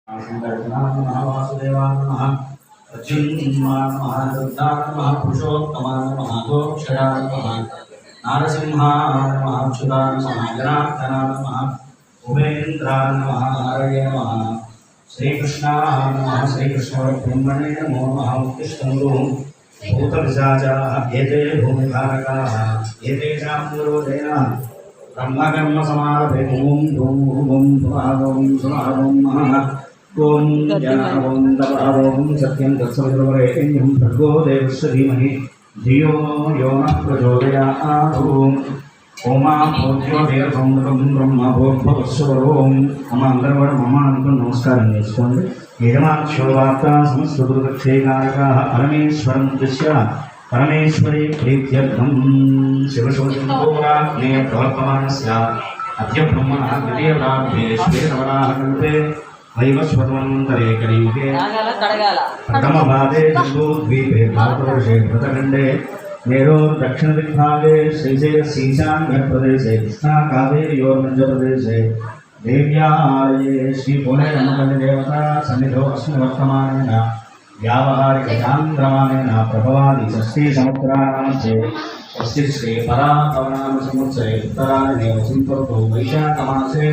वासुदेवाय नमः अर्जुनाय नमः रुद्राय नमः पुरुषोत्तमाय नमः गोक्षराय नमः नारसिंहाय नमः अच्युताय नमः जनार्दनाय नमः उमेन्द्राय नमः हरये नमः श्रीकृष्णाय नमः श्रीकृष्णपरब्रह्मणे नमो नमः उत्तिष्ठन्तु भूतपिशाचाः एते भूमिधारकाः एतेषां विरोधेन ब्रह्मकर्मसमारभे ॐ ॐ ॐ ओम ज्ञानवं तपहवं सत्यं तत्सवितुर्वरेण्यं भर्गो देवस्य धीमहि धियो यो नः प्रचोदयात् ओमा भूत्यो देवसंवृतं ब्रह्म भूर्भुवस्वरों मम अंतर्वण मम अंतु नमस्कारं చేసుకోండి యజమాక్షోవార్త సంస్కృతక్షేకారకాः పరమేశ్వరం దృశ్య పరమేశ్వరే ప్రీత్యర్థం శివశోచంతోరాగ్నే ప్రవర్తమానస్య అద్య బ్రహ్మణः ద్వితీయప్రార్థే శ్వేతవరాహకల్పే वैवस्वतमन्तरे कलियुगे प्रथमपादे जम्बूद्वीपे भारतवर्षे भरतखण्डे मेरोर् दक्षिणदिग्भागे श्रीशैलस्यैशान्यप्रदेशे कृष्णाकावेर्योर्मध्यप्रदेशे देव्यालये श्रीपुणेरमकलदेवता सन्निधौ अस्मिन् वर्तमानेन व्यावहारिकचान्द्रमानेन प्रभवादि षष्ठीसमुद्राणामध्ये स्वस्ति श्रीपरातवनाम संवत्सरे उत्तरायणे वसन्तऋतौ वैशाखमासे